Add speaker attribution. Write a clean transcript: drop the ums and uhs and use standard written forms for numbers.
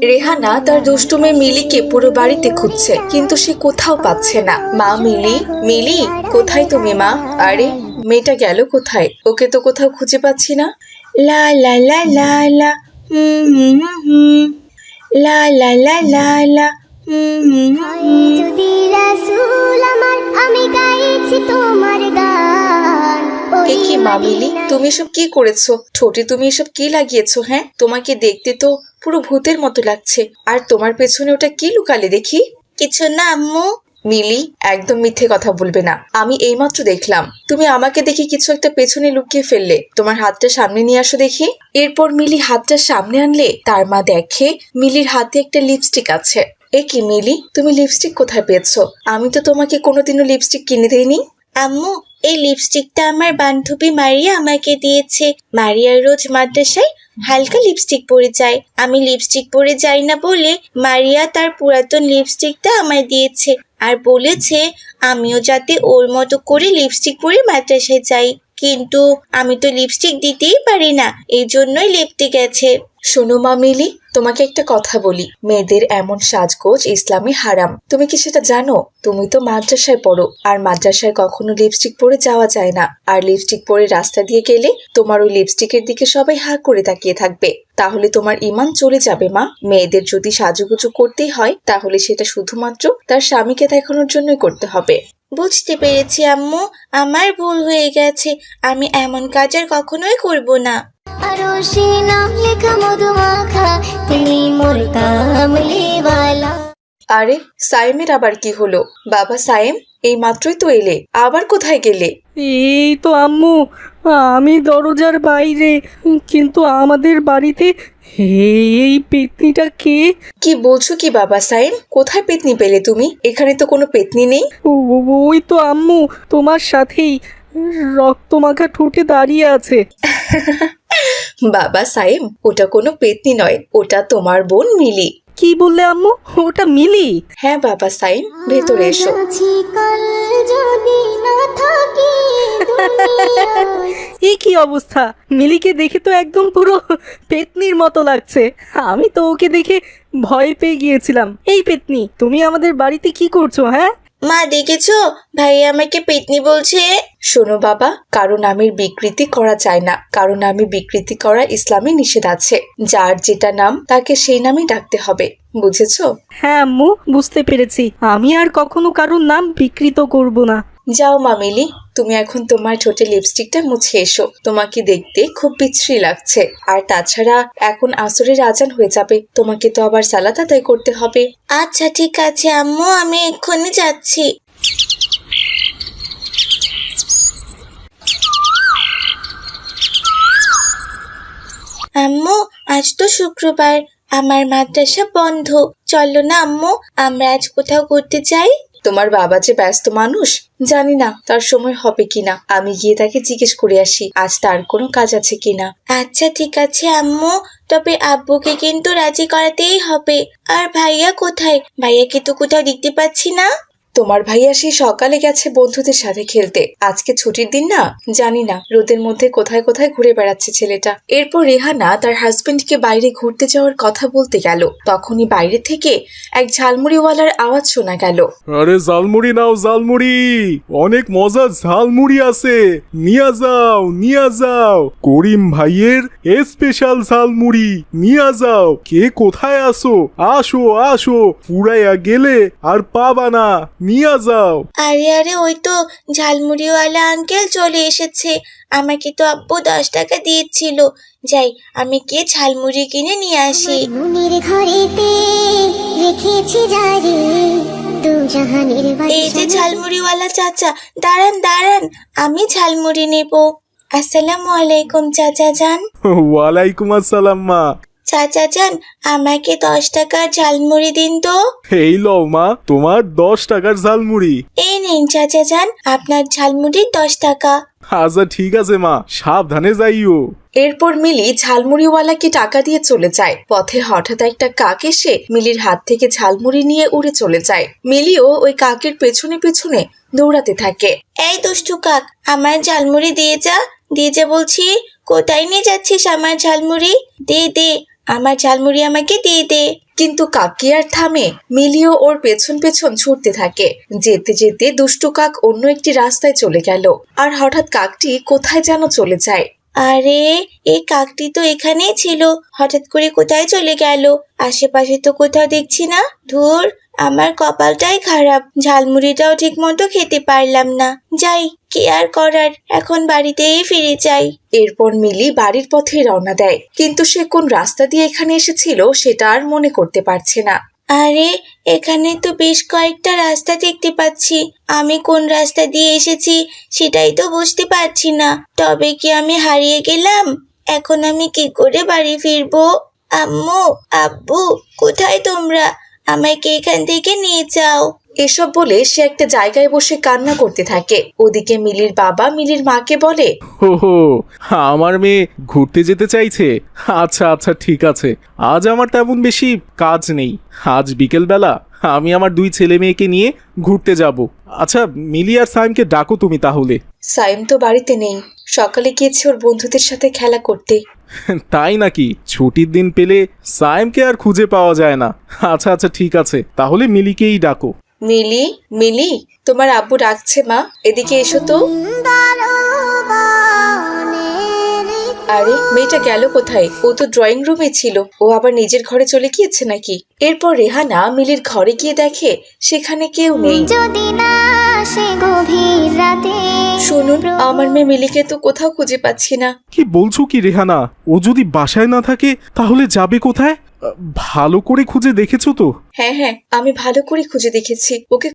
Speaker 1: রেহানা তার দুষ্টু মেয়ে মিলিকে পুরো বাড়িতে খুঁজছে, কিন্তু সে কোথাও পাচ্ছে না। মা, মিলি, মিলি, কোথায় তুমি মা? আরে মেয়েটা গেল কোথায়? ওকে তো কোথাও খুঁজে পাচ্ছি না। লা লা লা লা লা, হুম হুম হুম হুম, লা লা লা লা লা, হুম হুম হুম।
Speaker 2: যদি রাসূল আমার, আমি গাইছি তোমার গান।
Speaker 1: এ কি মা মিলি, তুমি এসব কি করেছো? ঠোঁটে তুমি এসব কি লাগিয়েছো? হ্যাঁ, তোমাকে দেখতে তো পুরো ভূতের মতো লাগছে। আর তোমার পেছনে ওটা কি লুকালে দেখি? কিছু না আম্মু। মিলি, একদম মিথ্যে কথা বলবে না। আমি এইমাত্র দেখলাম তুমি আমাকে দেখে কিছু একটা পেছনে লুকিয়ে ফেললে। তোমার হাতটা সামনে নিয়ে আসো দেখি। এরপর মিলি হাতটা সামনে আনলে তার মা দেখে মিলির হাতে একটা লিপস্টিক আছে। এ কি মিলি, তুমি লিপস্টিক কোথায় পেয়েছো? আমি তো তোমাকে কোনোদিনও লিপস্টিক কিনে দিইনি। আম্মু, এই লিপস্টিকটা আমার বান্ধবী মারিয়া আমাকে দিয়েছে। মারিয়া রোজ মাদ্রাসায় হালকা লিপস্টিক পরে যায়। আমি লিপস্টিক পরে যাই না বলে মারিয়া তার পুরাতন লিপস্টিকটা আমায় দিয়েছে, আর বলেছে আমিও যাতে ওর মতো করে লিপস্টিক পরে মাদ্রাসায় যাই। কিন্তু আমি তো লিপস্টিক দিতেই পারি না, এই জন্যই লেপটে গেছে। শোনো মা মিলি, তোমাকে একটা কথা বলি, মেয়েদের এমন সাজগোজ ইসলামে হারাম। তুমি কি সেটা জানো? তুমি তো মাদ্রাসায় পড়ো, আর মাদ্রাসায় কখনো লিপস্টিক পরে যাওয়া যায় না। আর লিপস্টিক পরে রাস্তা দিয়ে গেলে তোমার ওই লিপস্টিকের দিকে সবাই হা করে তাকিয়ে থাকবে। তাহলে তোমার ঈমান চলে যাবে মা। মেয়েদের যদি সাজুগুজু করতেই হয় তাহলে সেটা শুধুমাত্র তার স্বামীকে দেখানোর জন্যই করতে হবে। বুঝতে পেরেছি আম্মু, আমার ভুল হয়ে গেছে। আমি এমন কাজ আর কখনোই করব না।
Speaker 2: আরশে নাম লেখা মধুমাখা, তুমি মোর কামলিওয়ালা।
Speaker 1: আরে সাইমের আবার কি হলো? বাবা সাইম, এই মাত্রই তো এলে, আবার কোথায় গেলে?
Speaker 3: এই তো আম্মু, আমি দরজার বাইরে, কিন্তু আমাদের বাড়িতে এই পেতনিটা কে?
Speaker 1: কি বলছো কি বাবা সাইম? কোথায় পেতনি পেলে তুমি? এখানে তো কোনো পেতনি নেই।
Speaker 3: ওই তো আম্মু, তোমার সাথেই রক্তমাখা ঠোঁটে দাঁড়িয়ে আছে।
Speaker 1: বাবা সাইম, ওটা কোনো পেতনি নয়, ওটা তোমার বোন মিলি।
Speaker 3: কি বললে আম্মু? ওটা মিলি?
Speaker 1: হ্যাঁ বাবা সাইম, ভেতরে এসো।
Speaker 2: আছি কাল যদি না থাকি দুনিয়ায়।
Speaker 3: এই কি অবস্থা! মিলিকে দেখে তো একদম পুরো পেতনির মতো লাগছে। আমি তো ওকে দেখে ভয় পেয়ে গিয়েছিলাম। এই পেতনি, তুমি আমাদের বাড়িতে কি করছো? হ্যাঁ,
Speaker 1: মা দেখেছো, ভাই আমাকে পেতনি বলছে। শোনো বাবা, কারো নামের বিকৃতি করা যায় না। কারো নামে বিকৃতি করা ইসলামে নিষেধ আছে। যার যেটা নাম তাকে সেই নামই ডাকতে হবে, বুঝেছো?
Speaker 3: হ্যাঁ আম্মু, বুঝতে পেরেছি। আমি আর কখনো কারোর নাম বিকৃত করব না।
Speaker 1: যাও মামিলি, তুমি এখন তোমার ঠোঁটে লিপস্টিকটা মুছে এসো। তোমাকে দেখতে খুব বিশ্রী লাগছে। আর তাছাড়া এখন আসরের আজান হয়ে যাবে, তোমাকে তো আবার সালাত আদায় করতে হবে। আচ্ছা ঠিক আছে আম্মু, আমি এক্ষুনি যাচ্ছি। আম্মু, আজ তো শুক্রবার, আমার মাদ্রাসা বন্ধ। চলো না আম্মু, আমরা আজ কোথাও ঘুরতে যাই। তোমার বাবা যে ব্যস্ত মানুষ, জানি না তার সময় হবে কিনা। আমি গিয়ে তাকে জিজ্ঞেস করে আসি আজ তার কোনো কাজ আছে কিনা। আচ্ছা ঠিক আছে আম্মু, তবে আব্বুকে কিন্তু রাজি করাতেই হবে। আর ভাইয়া কোথায়? ভাইয়াকে তো কোথাও দেখতে পাচ্ছি না। তোমার ভাইয়া সেই সকালে গেছে বন্ধুদের সাথে খেলতে। আজকে ছুটির দিন না, জানি না রোদের মধ্যে কোথায় কোথায় ঘুরে বেড়াচ্ছে ছেলেটা। এরপর রেহানা তার হাজবেন্ডকে বাইরে ঘুরতে যাওয়ার কথা বলতে গেল, তখনই বাইরে থেকে এক ঝালমুড়িওয়ালার আওয়াজ শোনা গেল।
Speaker 4: আরে ঝালমুড়ি নাও, ঝালমুড়ি, অনেক মজার ঝালমুড়ি আছে, নিয়ে যাও নিয়ে যাও। করিম ভাইয়ের স্পেশাল ঝালমুড়ি নিয়ে যাও। কে কোথায় আসো? আসো আসো, পুরাইয়া গেলে আর পাবা না, নিয়ে যাও।
Speaker 1: আরে আরে, ওই তো ঝালমুড়িওয়ালা আঙ্কেল চলে এসেছে। আমাকে তো আব্বু 10 টাকা দিয়েছিল। যাই, আমি গিয়ে ঝালমুড়ি কিনে নিয়ে আসি।
Speaker 2: মনের ঘরেতে রেখেছি জারি, দু জাহানের
Speaker 1: এই যে ঝালমুড়িওয়ালা চাচা, দাঁড়ান দাঁড়ান, আমি ঝালমুড়ি নেব। আসসালামু আলাইকুম চাচা যান।
Speaker 4: ওয়ালাইকুম আসসালাম মা।
Speaker 1: চাচা যান, আমাকে 10 টাকার ঝালমুড়ি দিন তো।
Speaker 4: এই লও মা, তোমার 10 টাকার ঝালমুড়ি।
Speaker 1: এই নিন চাচা যান, আপনার ঝালমুড়ির 10 টাকা।
Speaker 4: আচ্ছা ঠিক আছে মা, সাবধানে যাইও।
Speaker 1: এরপর মিলি ঝালমুড়িওয়ালাকে টাকা দিয়ে চলে যায়। পথে হঠাৎ একটা কাক এসে মিলির হাত থেকে ঝালমুড়ি নিয়ে উড়ে চলে যায়। মিলিও ওই কাকের পেছনে পেছনে দৌড়াতে থাকে। এই দুষ্টু কাক, আমার ঝালমুড়ি দিয়ে যা, দিয়ে যা বলছি। কোথায় নিয়ে যাচ্ছিস আমার ঝালমুড়ি? দে দে, আমার ঝালমুড়ি আমাকে দিয়ে দে। কিন্তু কাক কি আর থামে? মিলিও ওর পেছন পেছন ছুটতে থাকে। যেতে যেতে দুষ্টু কাক অন্য একটি রাস্তায় চলে গেল। আর হঠাৎ কাকটি কোথায় যেন চলে যায়।
Speaker 2: আরে এই কাকটি তো এখানেই ছিল, হঠাৎ করে কোথায় চলে গেল? আশেপাশে তো কোথাও দেখছি না। ধুর, আমার কপালটাই খারাপ, ঝালমুড়িটাও ঠিক মতো খেতে পারলাম না। যাই, কি আর করার, এখন বাড়িতেই ফিরে যাই।
Speaker 1: এরপর মিলি বাড়ির পথে রওনা দেয়, কিন্তু সে কোন রাস্তা দিয়ে এখানে এসেছিল সেটা আর মনে করতে পারছে না।
Speaker 2: আরে এখানে তো বেশ কয়েকটা রাস্তা দেখতে পাচ্ছি, আমি কোন রাস্তা দিয়ে এসেছি সেটাই তো বুঝতে পারছি না। তবে কি আমি হারিয়ে গেলাম? এখন আমি কি করে বাড়ি ফিরবো? আম্মু, আব্বু, কোথায় তোমরা? আমাকে এখান থেকে নিয়ে যাও।
Speaker 1: এসব বলে সে একটা জায়গায় বসে কান্না করতে থাকে। ওদিকে মিলির বাবা মিলির মাকে বলে,
Speaker 4: হো, আমার মেয়ে ঘুরতে যেতে চাইছে। আচ্ছা আচ্ছা, ঠিক আছে, আজ আমার তেমন বেশি কাজ নেই। আজ বিকেলবেলা আমি আমার 2 ছেলে মেয়েকে নিয়ে ঘুরতে যাব। আচ্ছা, মিলি আর সাইমকে ডাকো তুমি তাহলে।
Speaker 1: সাইম তো বাড়িতে নেই, সকালে গিয়েছে ওর বন্ধুদের সাথে খেলা করতে।
Speaker 4: তাই নাকি? ছুটির দিন পেলে সাইমকে আর খুঁজে পাওয়া যায় না। আচ্ছা আচ্ছা, ঠিক আছে, তাহলে মিলিকেই ডাকো।
Speaker 1: মিলি, মিলি, তোমার আব্বু ডাকছে মা, এদিকে এসো তো। আরে মেয়েটা গেল কোথায়? ও তো ড্রয়িং রুমে ছিল, ও আবার নিজের ঘরে চলে গিয়েছে নাকি? এরপর রেহানা মিলির ঘরে গিয়ে দেখে সেখানে কেউ নেই।
Speaker 2: যদি না সে গভীর রাতে
Speaker 1: শুনুন, আমার মেয়ে মিলিকে তো কোথাও খুঁজে পাচ্ছি না।
Speaker 4: কি বলছো কি রেহানা? ও যদি বাসায় না থাকে তাহলে যাবে কোথায়? ভালো করে খুঁজে দেখেছো তো?
Speaker 1: হ্যাঁ হ্যাঁ, আমি ভালো করে খুঁজে দেখেছি, ওকে